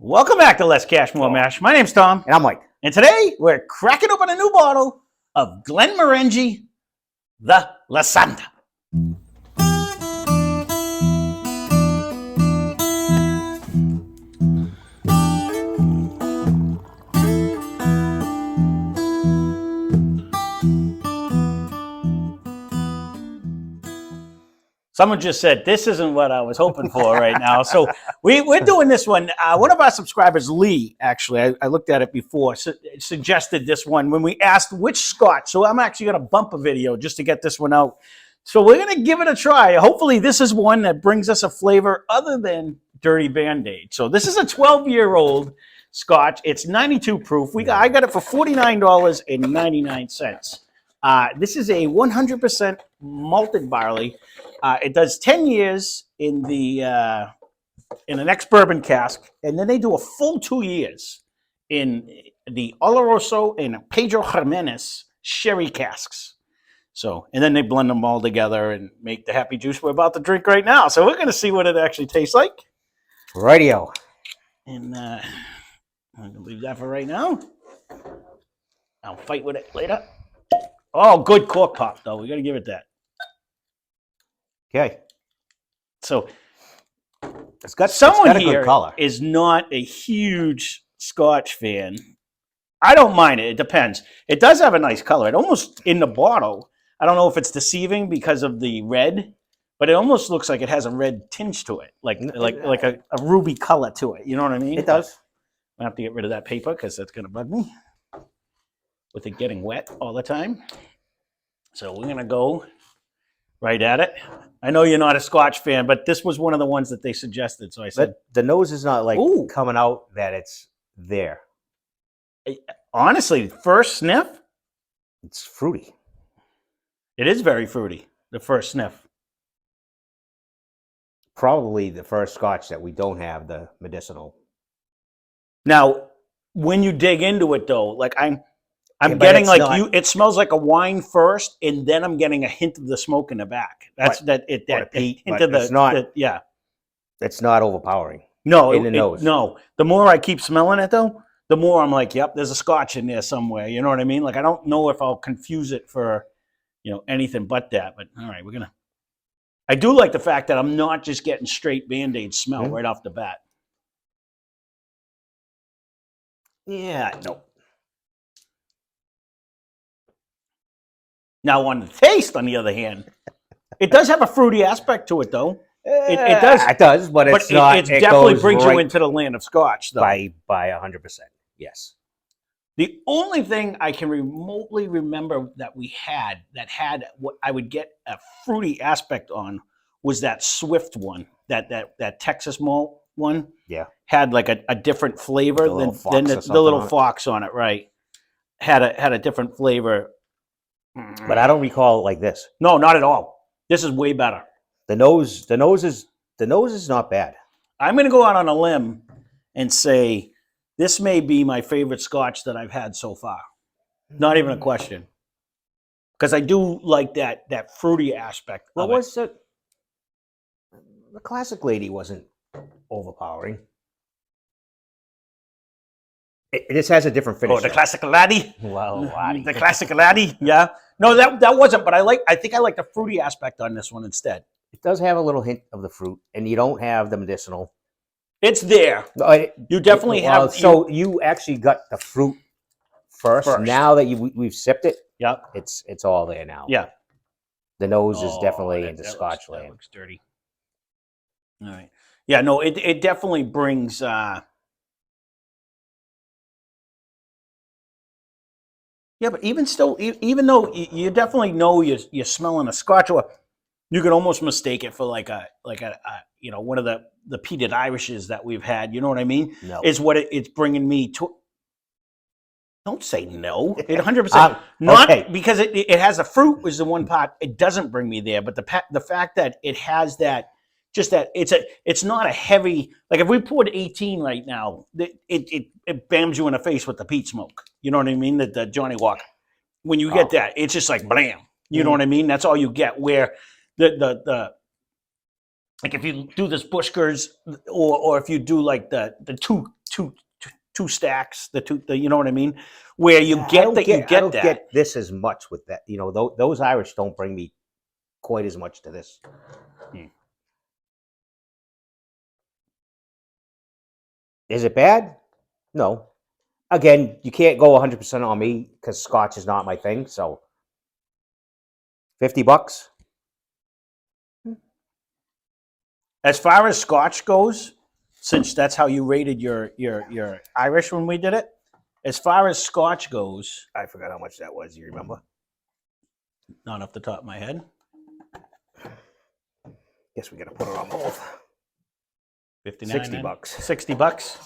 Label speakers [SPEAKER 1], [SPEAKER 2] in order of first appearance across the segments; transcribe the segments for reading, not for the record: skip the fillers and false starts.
[SPEAKER 1] Welcome back to Less Cash, More Mash. My name's Tom.
[SPEAKER 2] And I'm Mike.
[SPEAKER 1] And today we're cracking open a new bottle of Glenmorangie The Lasanta. Someone just said, this isn't what I was hoping for right now. So we're doing this one. One of our subscribers, Lee, actually, I looked at it before, suggested this one when we asked which Scotch. So I'm actually going to bump a video just to get this one out. So we're going to give it a try. Hopefully this is one that brings us a flavor other than Dirty Band-Aid. So this is a 12-year-old Scotch. It's 92 proof. I got it for $49.99. This is a 100% malted barley. It does 10 years in an ex-bourbon cask, and then they do a full 2 years in the Oloroso and Pedro Jimenez Sherry Casks. So, and then they blend them all together and make the happy juice we're about to drink right now. So we're going to see what it actually tastes like.
[SPEAKER 2] Radio.
[SPEAKER 1] And I'm going to leave that for right now. I'll fight with it later. Oh, good cork pop, though. We got to give it that.
[SPEAKER 2] Okay.
[SPEAKER 1] So
[SPEAKER 2] someone
[SPEAKER 1] a here
[SPEAKER 2] good color.
[SPEAKER 1] Is not a huge Scotch fan. I don't mind it. It depends. It does have a nice color. It almost, in the bottle, I don't know if it's deceiving because of the red, but it almost looks like it has a red tinge to it, like a ruby color to it. You know what I mean?
[SPEAKER 2] It does.
[SPEAKER 1] I have to get rid of that paper because that's going to bug me with it getting wet all the time. So we're going to go right at it. I know you're not a Scotch fan, but this was one of the ones that they suggested. So I said,
[SPEAKER 2] the nose is not like
[SPEAKER 1] ooh,
[SPEAKER 2] coming out that it's there.
[SPEAKER 1] Honestly, first sniff,
[SPEAKER 2] it's fruity.
[SPEAKER 1] It is very fruity, the first sniff.
[SPEAKER 2] Probably the first Scotch that we don't have the medicinal.
[SPEAKER 1] Now, when you dig into it though, like I'm getting it smells like a wine first, and then I'm getting a hint of the smoke in the back. That's that hint of the
[SPEAKER 2] It's not overpowering.
[SPEAKER 1] No,
[SPEAKER 2] in the nose.
[SPEAKER 1] No. The more I keep smelling it though, the more I'm like, yep, there's a Scotch in there somewhere. You know what I mean? Like I don't know if I'll confuse it for, anything but that. But all right, I do like the fact that I'm not just getting straight Band-Aid smell right off the bat.
[SPEAKER 2] Yeah, no.
[SPEAKER 1] Now, on the taste, on the other hand, it does have a fruity aspect to it, though. It does.
[SPEAKER 2] It does, but it's not.
[SPEAKER 1] It definitely brings you into the land of Scotch, though.
[SPEAKER 2] By 100%, yes.
[SPEAKER 1] The only thing I can remotely remember that we had that had what I would get a fruity aspect on was that Swift one, that Texas malt one.
[SPEAKER 2] Yeah.
[SPEAKER 1] Had like a different flavor than the little fox on it, right? Had a different flavor.
[SPEAKER 2] But I don't recall like this.
[SPEAKER 1] No, not at all. This is way better.
[SPEAKER 2] The nose is not bad.
[SPEAKER 1] I'm going to go out on a limb and say this may be my favorite Scotch that I've had so far. Not even a question. Because I do like that fruity aspect.
[SPEAKER 2] What was it? The classic lady wasn't overpowering. This has a different finish.
[SPEAKER 1] Oh, the classic laddie.
[SPEAKER 2] Well, laddie.
[SPEAKER 1] The classic laddie. Yeah. No, that wasn't. But I think I like the fruity aspect on this one instead.
[SPEAKER 2] It does have a little hint of the fruit, and you don't have the medicinal.
[SPEAKER 1] It's there. You definitely have.
[SPEAKER 2] So you actually got the fruit first. Now that we've sipped it,
[SPEAKER 1] yep,
[SPEAKER 2] it's all there now.
[SPEAKER 1] Yeah.
[SPEAKER 2] The nose is definitely into Scotch land.
[SPEAKER 1] That looks dirty. All right. Yeah. No. It definitely brings. Yeah, but even still, even though you definitely know you're smelling a Scotch, or you can almost mistake it for like a one of the peated Irishes that we've had. You know what I mean?
[SPEAKER 2] No.
[SPEAKER 1] Is what it's bringing me to. Don't say no. 100%. Not okay. Because it has a fruit is the one part. It doesn't bring me there, but the fact that it has that. Just that it's not a heavy, like if we poured 18 right now, it bams you in the face with the peat smoke. You know what I mean? The Johnny Walker. When you get that, it's just like blam. You know what I mean? That's all you get. Where the like if you do this Bushkers or if you do like the two stacks, you know what I mean, where you
[SPEAKER 2] I
[SPEAKER 1] get
[SPEAKER 2] don't
[SPEAKER 1] that you
[SPEAKER 2] I
[SPEAKER 1] get
[SPEAKER 2] don't
[SPEAKER 1] that.
[SPEAKER 2] get this as much with that. You know, those Irish don't bring me quite as much to this. Is it bad? No. Again, you can't go 100% on me because Scotch is not my thing. So, $50.
[SPEAKER 1] As far as Scotch goes, since that's how you rated your Irish when we did it, as far as Scotch goes,
[SPEAKER 2] I forgot how much that was. You remember?
[SPEAKER 1] not off the top of my head.
[SPEAKER 2] Guess we got to put it on both.
[SPEAKER 1] 59,
[SPEAKER 2] $60.
[SPEAKER 1] $60.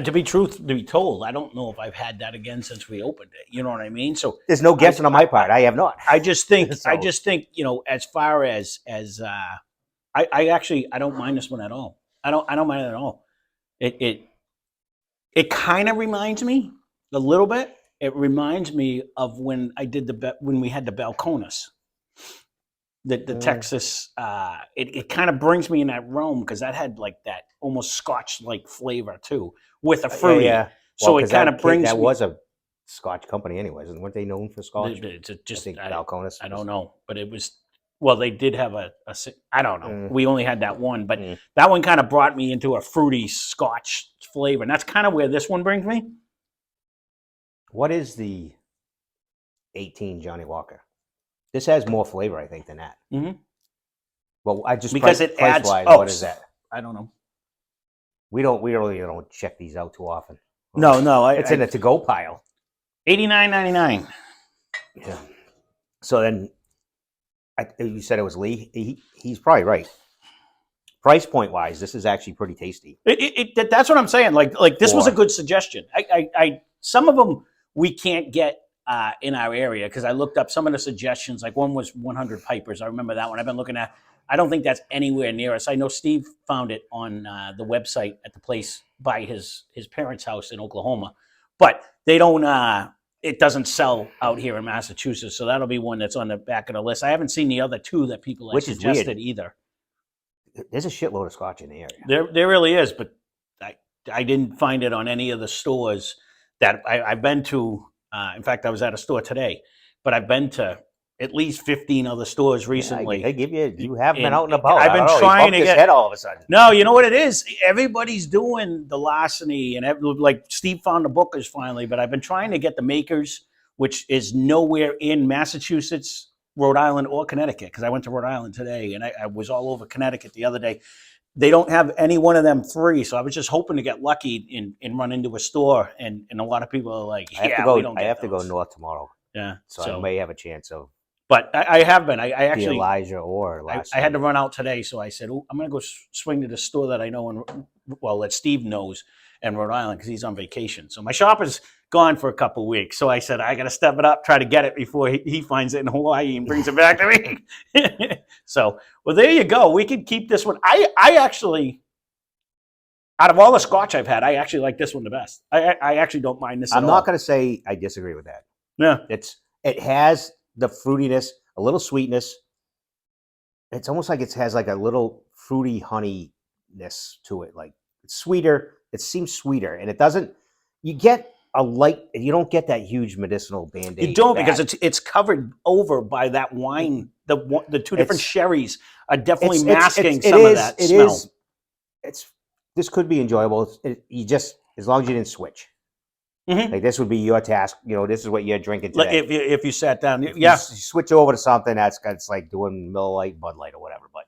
[SPEAKER 1] To be told, I don't know if I've had that again since we opened it. You know what I mean? So
[SPEAKER 2] there's no guessing on my part. I have not.
[SPEAKER 1] I just think
[SPEAKER 2] So-
[SPEAKER 1] I just think, you know, as far as I actually I don't mind this one at all. I don't mind it at all. It kind of reminds me a little bit. It reminds me of when I did when we had the Balcones. The Texas, it kind of brings me in that realm because that had like that almost Scotch-like flavor too, with a fruity.
[SPEAKER 2] Yeah.
[SPEAKER 1] So
[SPEAKER 2] Well,
[SPEAKER 1] it kind of brings
[SPEAKER 2] that
[SPEAKER 1] me.
[SPEAKER 2] was a Scotch company, anyways, and weren't they known for Scotch?
[SPEAKER 1] It's just
[SPEAKER 2] I think Balcones.
[SPEAKER 1] I don't know, but it was. Well, they did have I don't know. We only had that one, but that one kind of brought me into a fruity Scotch flavor, and that's kind of where this one brings me.
[SPEAKER 2] What is the 18 Johnny Walker? This has more flavor, I think, than that.
[SPEAKER 1] Mm-hmm.
[SPEAKER 2] Well, I just
[SPEAKER 1] because it adds.
[SPEAKER 2] what is that?
[SPEAKER 1] I don't know.
[SPEAKER 2] We really don't check these out too often.
[SPEAKER 1] No,
[SPEAKER 2] it's in a to-go pile.
[SPEAKER 1] $89.99.
[SPEAKER 2] Yeah. So then, you said it was Lee. He's probably right. Price point wise, this is actually pretty tasty.
[SPEAKER 1] That's what I'm saying. Like this was a good suggestion. Some of them we can't get in our area because I looked up some of the suggestions. Like one was 100 pipers. I remember that one. I've been looking at. I don't think that's anywhere near us. I know Steve found it on the website at the place by his parents' house in Oklahoma, but they don't. It doesn't sell out here in Massachusetts, so that'll be one that's on the back of the list. I haven't seen the other two that people have suggested either.
[SPEAKER 2] There's a shitload of Scotch in the area.
[SPEAKER 1] There really is, but I didn't find it on any of the stores that I've been to. In fact, I was at a store today, but I've been to at least 15 other stores recently.
[SPEAKER 2] Yeah, they give you. You have been out and about.
[SPEAKER 1] I've been trying to get
[SPEAKER 2] head all of a sudden.
[SPEAKER 1] No, you know what it is. Everybody's doing the larceny, and like Steve found the bookers finally. But I've been trying to get the makers, which is nowhere in Massachusetts, Rhode Island, or Connecticut. Because I went to Rhode Island today, and I was all over Connecticut the other day. They don't have any one of them three, so I was just hoping to get lucky and run into a store, and a lot of people are like,
[SPEAKER 2] I have to go north tomorrow.
[SPEAKER 1] Yeah,
[SPEAKER 2] so I may have a chance of.
[SPEAKER 1] But I have been. I actually
[SPEAKER 2] Elijah or
[SPEAKER 1] I had to run out today, so I said, I'm going to go swing to the store that I know that Steve knows in Rhode Island because he's on vacation. So my shop is gone for a couple of weeks. So I said I got to step it up, try to get it before he finds it in Hawaii and brings it back to me. So, well, there you go. We could keep this one. I actually, out of all the Scotch I've had, I actually like this one the best. I actually don't mind this.
[SPEAKER 2] I'm not going to say I disagree with that.
[SPEAKER 1] Yeah,
[SPEAKER 2] it has the fruitiness, a little sweetness. It's almost like it has like a little fruity honeyness to it. Like it's sweeter. It seems sweeter, and it doesn't. You get a light. You don't get that huge medicinal Band-Aid.
[SPEAKER 1] You don't because it's covered over by that wine. The two different sherries are definitely masking some of that smell.
[SPEAKER 2] This could be enjoyable. You just as long as you didn't switch. Mm-hmm. Like this would be your task. You know, this is what you're drinking today.
[SPEAKER 1] Like if you sat down,
[SPEAKER 2] if you switch over to something it's like doing Miller Lite, Bud Light, or whatever. But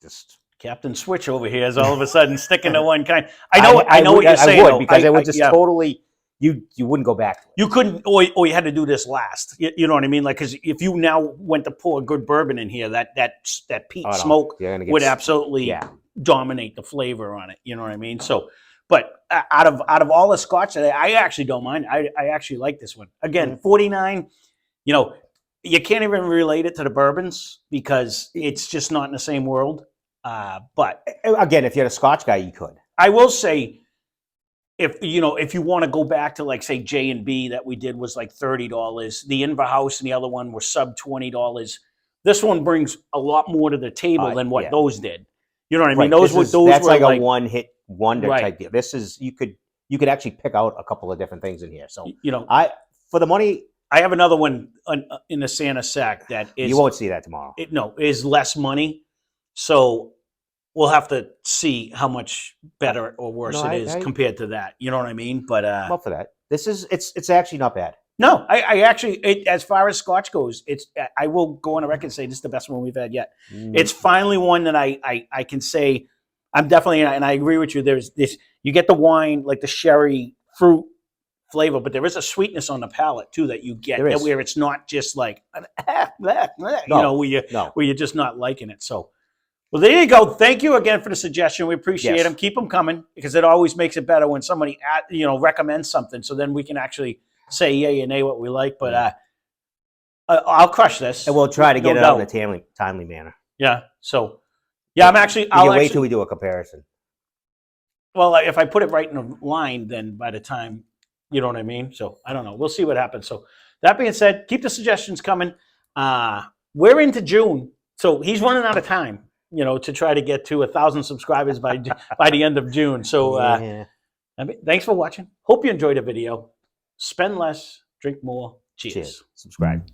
[SPEAKER 2] just
[SPEAKER 1] Captain Switch over here is all of a sudden sticking to one kind. I know what you're saying.
[SPEAKER 2] I would because it would just totally. You wouldn't go back to it.
[SPEAKER 1] You couldn't, or you had to do this last. You know what I mean? Like because if you now went to pour a good bourbon in here, that peat smoke would absolutely dominate the flavor on it. You know what I mean? So. But out of all the Scotch, I actually don't mind. I actually like this one. Again, 49. You know, you can't even relate it to the bourbons because it's just not in the same world. But
[SPEAKER 2] again, if you're a Scotch guy, you could.
[SPEAKER 1] I will say, if you want to go back to like say J&B that we did was like $30. The Inverhouse and the other one were sub $20. This one brings a lot more to the table than what those did. You know what I mean?
[SPEAKER 2] Right.
[SPEAKER 1] Those
[SPEAKER 2] That's
[SPEAKER 1] were
[SPEAKER 2] like
[SPEAKER 1] like
[SPEAKER 2] a one-hit wonder
[SPEAKER 1] Right.
[SPEAKER 2] type deal. This is you could actually pick out a couple of different things in here. So
[SPEAKER 1] you know,
[SPEAKER 2] for the money,
[SPEAKER 1] I have another one in the Santa sack that is
[SPEAKER 2] you won't see that tomorrow.
[SPEAKER 1] is less money. So we'll have to see how much better or worse it is compared to that. You know what I mean? But
[SPEAKER 2] I'm up for that. This is it's actually not bad.
[SPEAKER 1] no, I actually, as far as Scotch goes, I will go on a record and say this is the best one we've had yet. It's finally one that I can say I'm definitely, and I agree with you. There's this, you get the wine, like the sherry fruit flavor, but there is a sweetness on the palate too that you get where it's not just like, where you're just not liking it. So, well, there you go. Thank you again for the suggestion. We appreciate them. Keep them coming because it always makes it better when somebody recommends something. So then we can actually say yay or nay what we like. But I'll crush this,
[SPEAKER 2] and we'll try to get it out in a timely manner.
[SPEAKER 1] Yeah. So yeah, I'll
[SPEAKER 2] wait till we do a comparison.
[SPEAKER 1] Well, if I put it right in a line, then by the time, you know what I mean. So I don't know. We'll see what happens. So that being said, keep the suggestions coming. We're into June, so he's running out of time. To try to get to 1,000 subscribers by the end of June. So thanks for watching. Hope you enjoyed the video. Spend less, drink more. Cheers.
[SPEAKER 2] Subscribe.